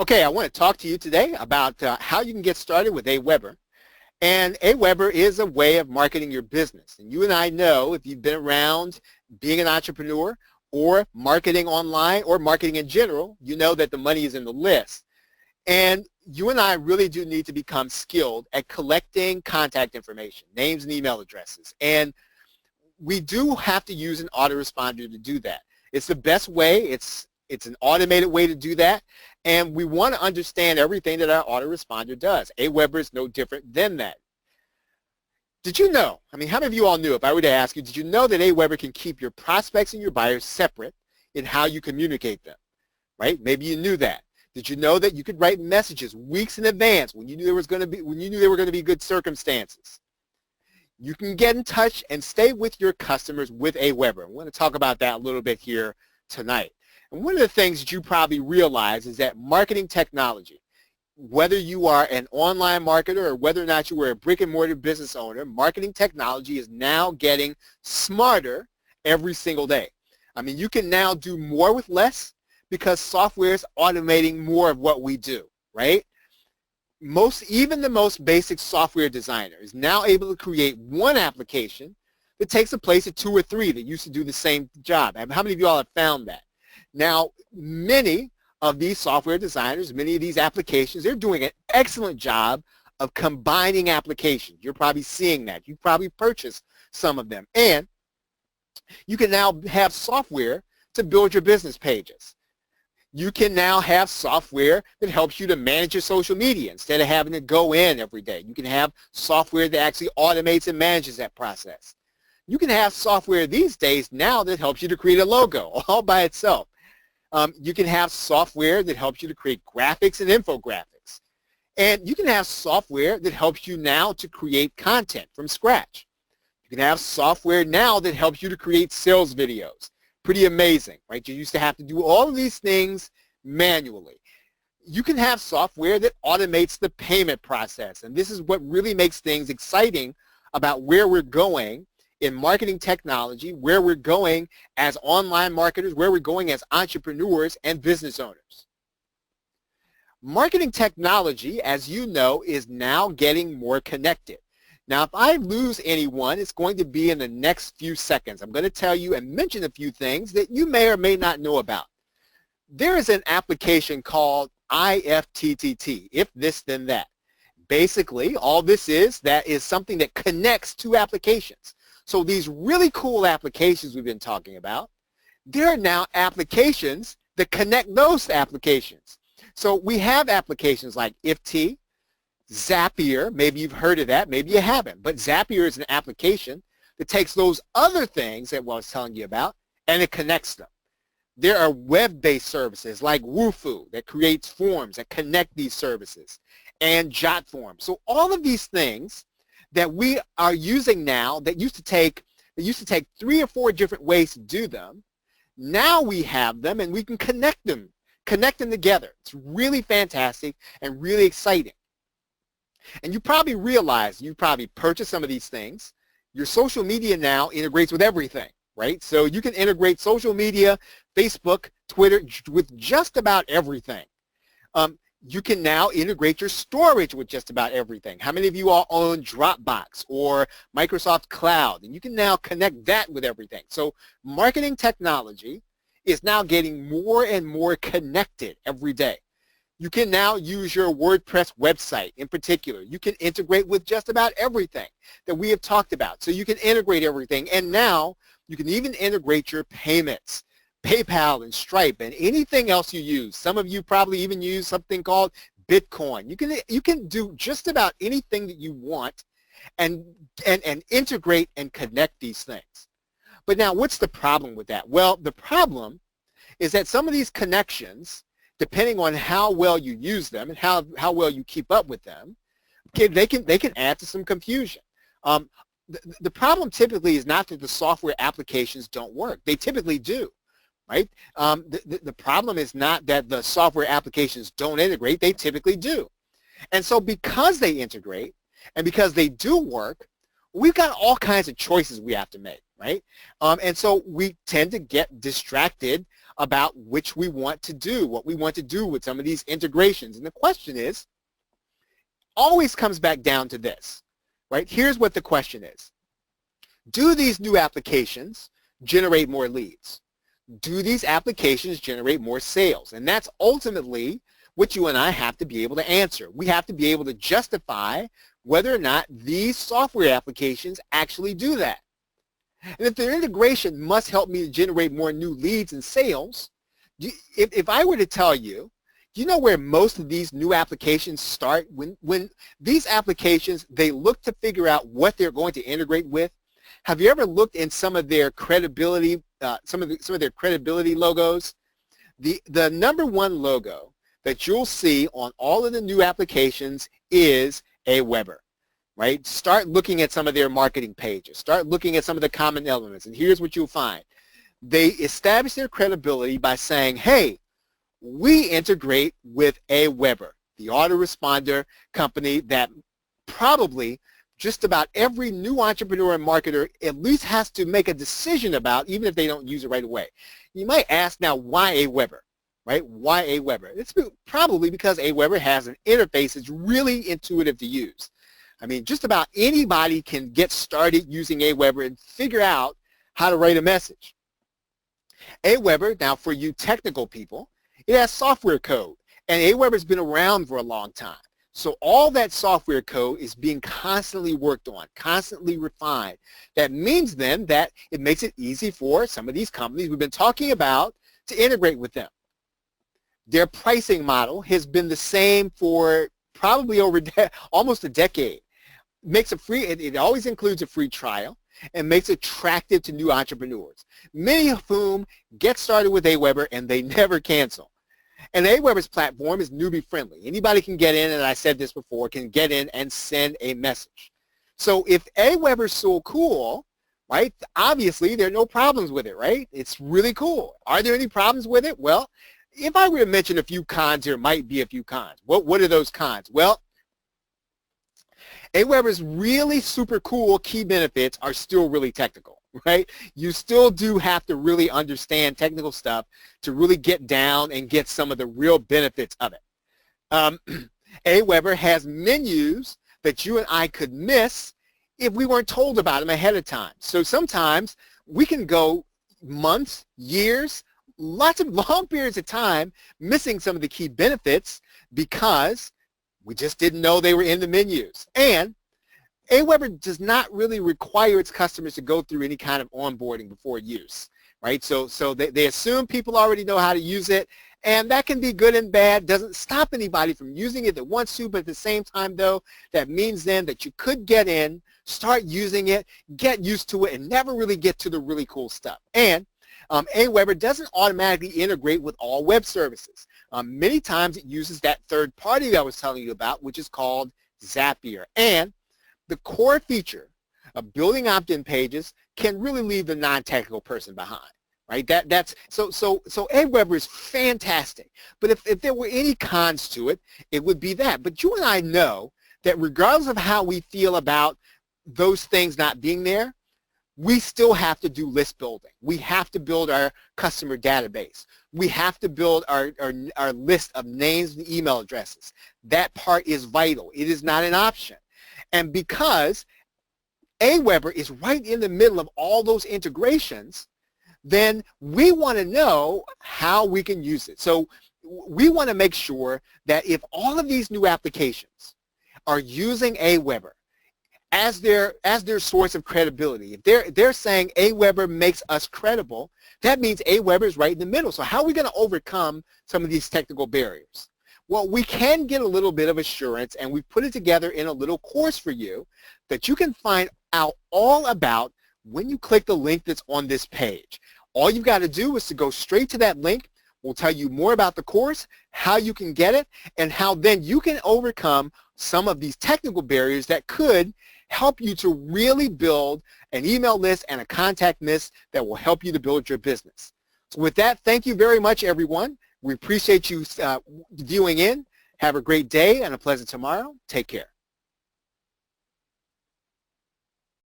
Okay, I want to talk to you today about how you can get started with Aweber. And Aweber is a way of marketing your business. And you and I know, if you've been around being an entrepreneur or marketing online or marketing in general, you know that the money is in the list. And you and I really do need to become skilled at collecting contact information, names and email addresses. And we do have to use an autoresponder to do that. It's the best way. It's an automated way to do that. And we want to understand everything that our autoresponder does. Aweber is no different than that. Did you know, I mean, how many of you all knew, if I were to ask you, did you know that Aweber can keep your prospects and your buyers separate in how you communicate them, right? Maybe you knew that. Did you know that you could write messages weeks in advance when you knew there was going to be, when you knew there were going to be good circumstances? You can get in touch and stay with your customers with Aweber. I want to talk about that a little bit here tonight. And one of the things that you probably realize is that marketing technology, whether you are an online marketer or whether or not you are a brick and mortar business owner, marketing technology is now getting smarter every single day. I mean, you can now do more with less because software is automating more of what we do, right? Even the most basic software designer is now able to create one application that takes the place of 2 or 3 that used to do the same job. How many of you all have found that? Now, many of these software designers, many of these applications, they're doing an excellent job of combining applications. You're probably seeing that. You probably purchased some of them. And you can now have software to build your business pages. You can now have software that helps you to manage your social media instead of having to go in every day. You can have software that actually automates and manages that process. You can have software these days now that helps you to create a logo all by itself. You can have software that helps you to create graphics and infographics. And you can have software that helps you now to create content from scratch. You can have software now that helps you to create sales videos. Pretty amazing, right? You used to have to do all of these things manually. You can have software that automates the payment process. And this is what really makes things exciting about where we're going in marketing technology, where we're going as online marketers, where we're going as entrepreneurs and business owners. Marketing technology, as you know, is now getting more connected. Now, if I lose anyone, it's going to be in the next few seconds. I'm going to tell you and mention a few things that you may or may not know about. There is an application called IFTTT, if this then that. Basically, all this is, that is something that connects 2 applications. So these really cool applications we've been talking about, there are now applications that connect those applications. So we have applications like IFT, Zapier, maybe you've heard of that, maybe you haven't, but Zapier is an application that takes those other things that I was telling you about and it connects them. There are web-based services like Wufoo that creates forms that connect these services, and JotForm. So all of these things that we are using now that used to take 3 or 4 different ways to do them, now we have them and we can connect them together. It's really fantastic and really exciting. And you probably realize, you probably purchased some of these things. Your social media now integrates with everything, right? So you can integrate social media, Facebook, Twitter, with just about everything. You can now integrate your storage with just about everything. How many of you all own Dropbox or Microsoft Cloud? And you can now connect that with everything. So marketing technology is now getting more and more connected every day. You can now use your WordPress website in particular. You can integrate with just about everything that we have talked about. So you can integrate everything. And now you can even integrate your payments. PayPal and Stripe and anything else you use. Some of you probably even use something called Bitcoin. You can do just about anything that you want and integrate and connect these things. But now what's the problem with that? Well, the problem is that some of these connections, depending on how well you use them and how well you keep up with them, they can add to some confusion. The problem typically is not that the software applications don't work. They typically do. Right? The problem is not that the software applications don't integrate. They typically do. And so because they integrate and because they do work, we've got all kinds of choices we have to make, right? And so we tend to get distracted about which we want to do, what we want to do with some of these integrations. And the question is, always comes back down to this, right? Here's what the question is. Do these new applications generate more leads? Do these applications generate more sales? And that's ultimately what you and I have to be able to answer. We have to be able to justify whether or not these software applications actually do that. And if their integration must help me to generate more new leads and sales, if I were to tell you, do you know where most of these new applications start? When these applications, they look to figure out what they're going to integrate with. Have you ever looked in some of their credibility, some of their credibility logos? The number one logo that you'll see on all of the new applications is Aweber, right? Start looking at some of their marketing pages. Start looking at some of the common elements, and here's what you'll find. They establish their credibility by saying, hey, we integrate with Aweber, the autoresponder company that probably just about every new entrepreneur and marketer at least has to make a decision about, even if they don't use it right away. You might ask now, why Aweber, right? Why Aweber? It's probably because Aweber has an interface that's really intuitive to use. I mean, just about anybody can get started using Aweber and figure out how to write a message. Aweber, now for you technical people, it has software code, and Aweber's been around for a long time. So all that software code is being constantly worked on, constantly refined. That means then that it makes it easy for some of these companies we've been talking about to integrate with them. Their pricing model has been the same for probably over almost a decade. Makes it free. It always includes a free trial and makes it attractive to new entrepreneurs, many of whom get started with Aweber and they never cancel. And Aweber's platform is newbie friendly. Anybody can get in, and I said this before, can get in and send a message. So if Aweber's so cool, right, obviously there are no problems with it, right? It's really cool. Are there any problems with it? Well, if I were to mention a few cons, there might be a few cons. What are those cons? Well, Aweber's really super cool key benefits are still really technical, right? You still do have to really understand technical stuff to really get down and get some of the real benefits of it. Aweber has menus that you and I could miss if we weren't told about them ahead of time. So sometimes we can go months, years, lots of long periods of time missing some of the key benefits because we just didn't know they were in the menus. And Aweber does not really require its customers to go through any kind of onboarding before use, right? So they assume people already know how to use it, and that can be good and bad. Doesn't stop anybody from using it that wants to, but at the same time, though, that means then that you could get in, start using it, get used to it, and never really get to the really cool stuff. And Aweber doesn't automatically integrate with all web services. Many times it uses that third party that I was telling you about, which is called Zapier. And the core feature of building opt-in pages can really leave the non-technical person behind, right? So Aweber is fantastic. But if there were any cons to it, it would be that. But you and I know that regardless of how we feel about those things not being there, we still have to do list building. We have to build our customer database. We have to build our list of names and email addresses. That part is vital. It is not an option. And because Aweber is right in the middle of all those integrations, then we want to know how we can use it. So we want to make sure that if all of these new applications are using Aweber as their source of credibility, if they're saying Aweber makes us credible, that means Aweber is right in the middle. So how are we going to overcome some of these technical barriers? Well, we can get a little bit of assurance, and we put it together in a little course for you that you can find out all about when you click the link that's on this page. All you've got to do is to go straight to that link. We'll tell you more about the course, how you can get it, and how then you can overcome some of these technical barriers that could help you to really build an email list and a contact list that will help you to build your business. So with that, thank you very much, everyone. We appreciate you viewing in. Have a great day and a pleasant tomorrow. Take care.